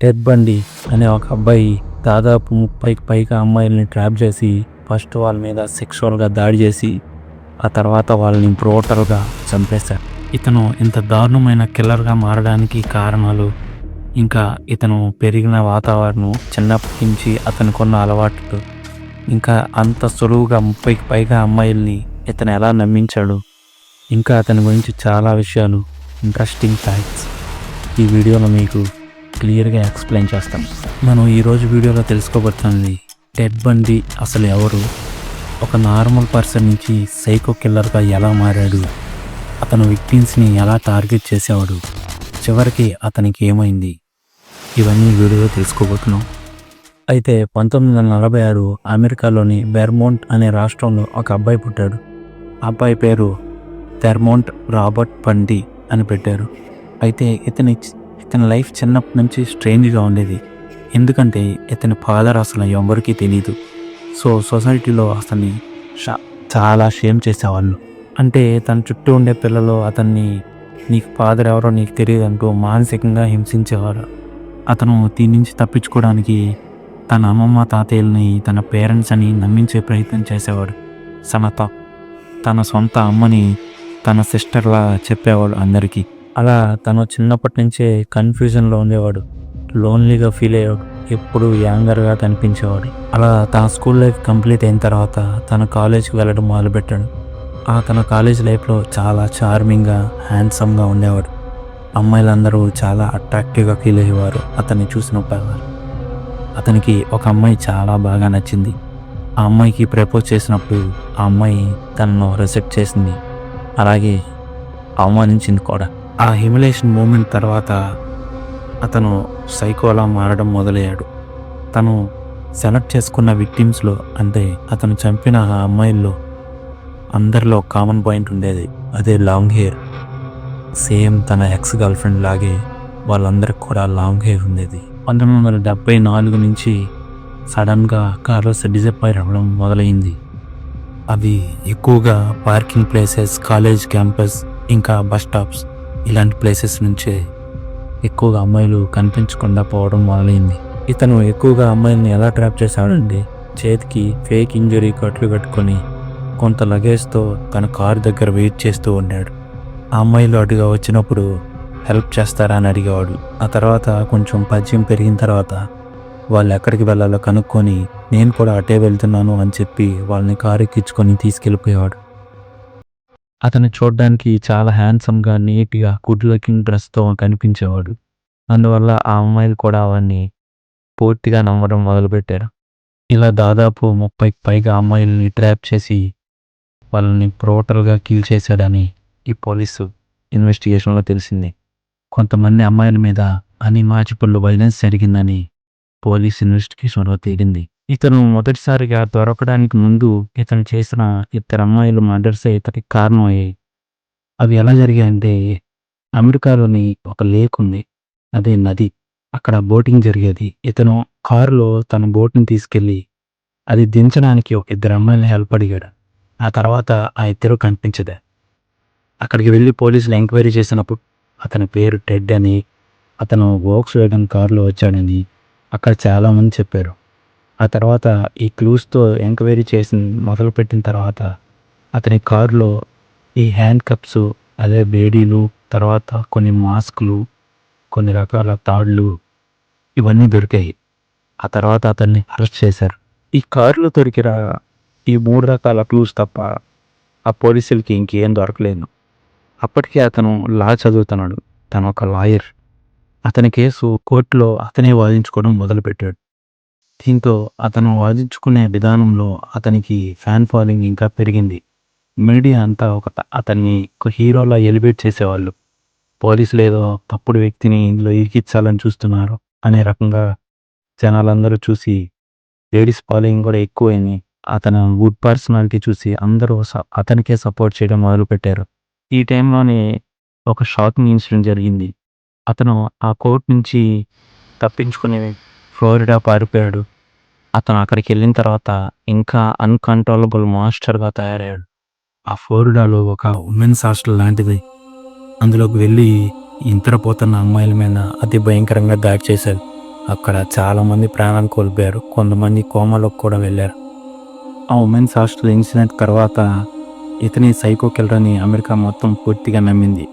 Ted బండి అనే ఒక అబ్బాయి దాదాపు 30కి పైగా అమ్మాయిల్ని ట్రాప్ చేసి ఫస్ట్ వాళ్ళ మీద సెక్షువల్గా దాడి చేసి ఆ తర్వాత వాళ్ళని బ్రూటల్గా చంపేశారు. ఇతను ఇంత దారుణమైన కిల్లర్గా మారడానికి కారణాలు, ఇంకా ఇతను పెరిగిన వాతావరణం, చిన్నప్పటి నుంచి అతనికున్న అలవాట్లు, ఇంకా అంత సులువుగా 30కి పైగా అమ్మాయిల్ని ఇతను ఎలా నమ్మించాడు, ఇంకా అతని గురించి చాలా విషయాలు, ఇంట్రెస్టింగ్ ఫ్యాక్ట్స్ ఈ వీడియోలో మీకు క్లియర్గా ఎక్స్ప్లెయిన్ చేస్తాం. మనం ఈరోజు వీడియోలో తెలుసుకోబోతున్నది టెడ్ బండి అసలు ఎవరు, ఒక నార్మల్ పర్సన్ నుంచి సైకో కిల్లర్గా ఎలా మారాడు, అతను విక్టిమ్స్ని ఎలా టార్గెట్ చేసేవాడు, చివరికి అతనికి ఏమైంది, ఇవన్నీ వీడియోలో తెలుసుకోబోతున్నాం. అయితే 1946 అమెరికాలోని వెర్మోంట్ అనే రాష్ట్రంలో ఒక అబ్బాయి పుట్టాడు. ఆ అబ్బాయి పేరు థెర్మోంట్ రాబర్ట్ బండి అని పెట్టారు. అయితే ఇతని లైఫ్ చిన్నప్పటి నుంచి స్ట్రేంజ్గా ఉండేది. ఎందుకంటే ఇతని ఫాదర్ అసలు ఎవరికీ తెలియదు. సో సొసైటీలో అతన్ని చాలా షేమ్ చేసేవాళ్ళు. అంటే తన చుట్టూ ఉండే పిల్లలు అతన్ని నీకు ఫాదర్ ఎవరో నీకు తెలియదు అంటూ మానసికంగా హింసించేవారు. అతను దీని నుంచి తప్పించుకోవడానికి తన అమ్మమ్మ తాతయ్యల్ని తన పేరెంట్స్ అని నమ్మించే ప్రయత్నం చేసేవాడు. తన సొంత అమ్మని తన సిస్టర్లా చెప్పేవాడు అందరికీ. అలా తను చిన్నప్పటి నుంచే కన్ఫ్యూజన్లో ఉండేవాడు, లోన్లీగా ఫీల్ అయ్యేవాడు, ఎప్పుడు యాంగర్గా కనిపించేవాడు. అలా తన స్కూల్ లైఫ్ కంప్లీట్ అయిన తర్వాత తన కాలేజ్కి వెళ్ళడం మొదలుపెట్టాడు. తన కాలేజ్ లైఫ్లో చాలా చార్మింగ్గా, హ్యాండ్సమ్గా ఉండేవాడు. అమ్మాయిలందరూ చాలా అట్రాక్టివ్గా ఫీల్ అయ్యేవారు అతన్ని చూసినప్పుడు. అతనికి ఒక అమ్మాయి చాలా బాగా నచ్చింది. ఆ అమ్మాయికి ప్రపోజ్ చేసినప్పుడు ఆ అమ్మాయి తనను రిజెక్ట్ చేసింది, అలాగే అవమానించింది కూడా. ఆ హ్యూమిలేషన్ మూమెంట్ తర్వాత అతను సైకోలా మారడం మొదలయ్యాడు. తను సెలెక్ట్ చేసుకున్న విక్టిమ్స్లో, అంటే అతను చంపిన ఆ అమ్మాయిల్లో అందరిలో కామన్ పాయింట్ ఉండేది, అదే లాంగ్ హెయిర్. సేమ్ తన ఎక్స్ గర్ల్ ఫ్రెండ్ లాగే వాళ్ళందరికి కూడా లాంగ్ హెయిర్ ఉండేది. 1974 నుంచి సడన్గా కార్స్ డిసప్పాయింట్ అవ్వడం మొదలైంది. అవి ఎక్కువగా పార్కింగ్ ప్లేసెస్, కాలేజ్ క్యాంపస్, ఇంకా బస్ స్టాప్స్ ఇలాంటి ప్లేసెస్ నుంచే ఎక్కువగా అమ్మాయిలు కనిపించకుండా పోవడం మొదలైంది. ఇతను ఎక్కువగా అమ్మాయిల్ని ఎలా ట్రాప్ చేశాడంటే, చేతికి ఫేక్ ఇంజరీ కట్లు కట్టుకొని కొంత లగేజ్తో తన కారు దగ్గర వెయిట్ చేస్తూ ఉన్నాడు. ఆ అమ్మాయిలు అటుగా వచ్చినప్పుడు హెల్ప్ చేస్తారా అని అడిగేవాడు. ఆ తర్వాత కొంచెం పరిచయం పెరిగిన తర్వాత వాళ్ళు ఎక్కడికి వెళ్ళాలో కనుక్కొని నేను కూడా అటే వెళ్తున్నాను అని చెప్పి వాళ్ళని కారు ఎక్కించుకొని తీసుకెళ్ళిపోయేవాడు. అతను చూడడానికి చాలా హ్యాండ్సమ్గా, నీట్గా, గుడ్ లుకింగ్ డ్రెస్తో కనిపించేవాడు. అందువల్ల ఆ అమ్మాయిలు కూడా అవన్నీ పూర్తిగా నమ్మడం మొదలుపెట్టారు. ఇలా దాదాపు 30కి పైగా అమ్మాయిల్ని ట్రాప్ చేసి వాళ్ళని బ్రూటల్గా కిల్ చేశాడని ఈ పోలీసు ఇన్వెస్టిగేషన్లో తెలిసింది. కొంతమంది అమ్మాయిల మీద అన్ఇమాజిబుల్ వైలెన్స్ జరిగిందని పోలీస్ ఇన్వెస్టిగేషన్లో తేలింది. ఇతను మొదటిసారిగా దొరకడానికి ముందు ఇతను చేసిన ఇద్దరు అమ్మాయిలు మర్డర్సే ఇతనికి కారణం అయ్యాయి. అవి ఎలా జరిగాయంటే, అమెరికాలోని ఒక లేక్ ఉంది, అదే నది. అక్కడ బోటింగ్ జరిగేది. ఇతను కారులో తన బోట్ని తీసుకెళ్ళి అది దించడానికి ఒక ఇద్దరు అమ్మాయిని హెల్ప్ అడిగాడు. ఆ తర్వాత ఆ ఇద్దరు కనిపించదే. అక్కడికి వెళ్ళి పోలీసులు ఎంక్వైరీ చేసినప్పుడు అతని పేరు టెడ్ అని, అతను వోక్స్‌వ్యాగన్ కారులో వచ్చాడని అక్కడ చాలామంది చెప్పారు. ఆ తర్వాత ఈ క్లూస్తో ఎంక్వైరీ చేసి మొదలుపెట్టిన తర్వాత అతని కారులో ఈ హ్యాండ్ కప్స్, అదే బేడీలు, తర్వాత కొన్ని మాస్కులు, కొన్ని రకాల తాళ్ళు ఇవన్నీ దొరికాయి. ఆ తర్వాత అతన్ని అరెస్ట్ చేశారు. ఈ కారులో దొరికిన ఈ 3 రకాల క్లూస్ తప్ప ఆ పోలీసులకి ఇంకేం దొరకలేదు. అప్పటికే అతను లా చదువుతున్నాడు, తను ఒక లాయర్. అతని కేసు కోర్టులో అతనే వాదించుకోవడం మొదలుపెట్టాడు. దీంతో అతను వాదించుకునే విధానంలో అతనికి ఫ్యాన్ ఫాలోయింగ్ ఇంకా పెరిగింది. మీడియా అంతా అతన్ని ఒక హీరోలా ఎలివేట్ చేసేవాళ్ళు. పోలీసులు ఏదో తప్పుడు వ్యక్తిని ఇందులో ఇరికించాలని చూస్తున్నారు అనే రకంగా జనాలందరూ చూసి లేడీస్ ఫాలోయింగ్ కూడా ఎక్కువైంది. అతను గుడ్ పర్సనాలిటీ చూసి అందరూ అతనికే సపోర్ట్ చేయడం మొదలుపెట్టారు. ఈ టైంలోనే ఒక షాకింగ్ ఇన్సిడెంట్ జరిగింది. అతను ఆ కోర్టు నుంచి తప్పించుకుని ఫ్లోరిడా పారిపోయాడు. అతను అక్కడికి వెళ్ళిన తర్వాత ఇంకా అన్కంట్రోలబుల్ మాన్స్టర్గా తయారయ్యాడు. ఆ ఫ్లోరిడాలో ఒక ఉమెన్స్ హాస్టల్ లాంటిది, అందులోకి వెళ్ళి నిద్రపోతున్న అమ్మాయిల మీద అతి భయంకరంగా దాడి చేశాడు. అక్కడ చాలామంది ప్రాణాలు కోల్పోయారు, కొంతమంది కోమాలోకి కూడా వెళ్ళారు. ఆ ఉమెన్స్ హాస్టల్ ఇన్సిడెంట్ తర్వాత ఇతని సైకో కిల్లర్ అని అమెరికా మొత్తం పూర్తిగా నమ్మింది.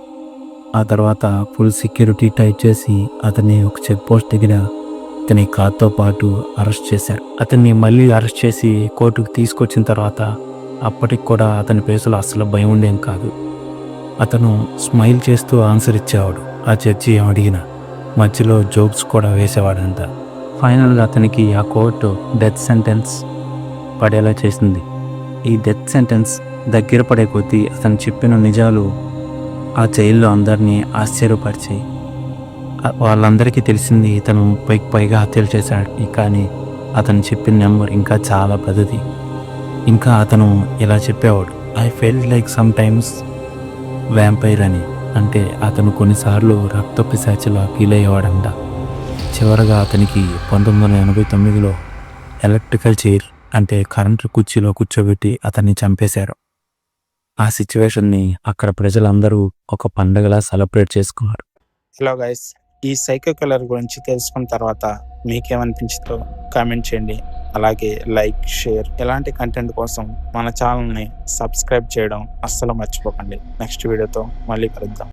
ఆ తర్వాత ఫుల్ సెక్యూరిటీ టైట్ చేసి అతన్ని ఒక చెక్ పోస్ట్ దగ్గర ఇతని కార్తో పాటు అరెస్ట్ చేశారు. అతన్ని మళ్ళీ అరెస్ట్ చేసి కోర్టుకు తీసుకొచ్చిన తర్వాత అప్పటికి కూడా అతని ఫేసులో అస్సలు భయం ఉండేం కాదు. అతను స్మైల్ చేస్తూ ఆన్సర్ ఇచ్చేవాడు. ఆ జడ్జి ఏం అడిగినా మధ్యలో జోక్స్ కూడా వేసేవాడంట. ఫైనల్గా అతనికి ఆ కోర్టు డెత్ సెంటెన్స్ పడేలా చేసింది. ఈ డెత్ సెంటెన్స్ దగ్గర పడే కొద్దీ అతను చెప్పిన నిజాలు ఆ జైల్లో అందరినీ ఆశ్చర్యపరిచాయి. వాళ్ళందరికీ తెలిసింది ఇతను 30కి పైగా హత్యలు చేశాడు, కానీ అతను చెప్పిన నెంబర్ ఇంకా చాలా పెద్దది. ఇంకా అతను ఇలా చెప్పేవాడు, I felt like some times vampire అని. అంటే అతను కొన్నిసార్లు రక్త పిశాచిలా ఫీల్ అయ్యేవాడంట. చివరగా అతనికి 1989లో ఎలక్ట్రికల్ చైర్ అంటే కరెంటు కుర్చీలో కూర్చోబెట్టి అతన్ని చంపేశారు. ఆ సిచ్యువేషన్ని అక్కడ ప్రజలందరూ ఒక పండగలా సెలబ్రేట్ చేసుకున్నారు. హలో గైస్, ఈ సైకో కిల్లర్ గురించి తెలుసుకున్న తర్వాత మీకేమనిపించిందో కామెంట్ చేయండి. అలాగే లైక్, షేర్, ఇలాంటి కంటెంట్ కోసం మన ఛానల్ని సబ్స్క్రైబ్ చేయడం అస్సలు మర్చిపోకండి. నెక్స్ట్ వీడియోతో మళ్ళీ కలుద్దాం.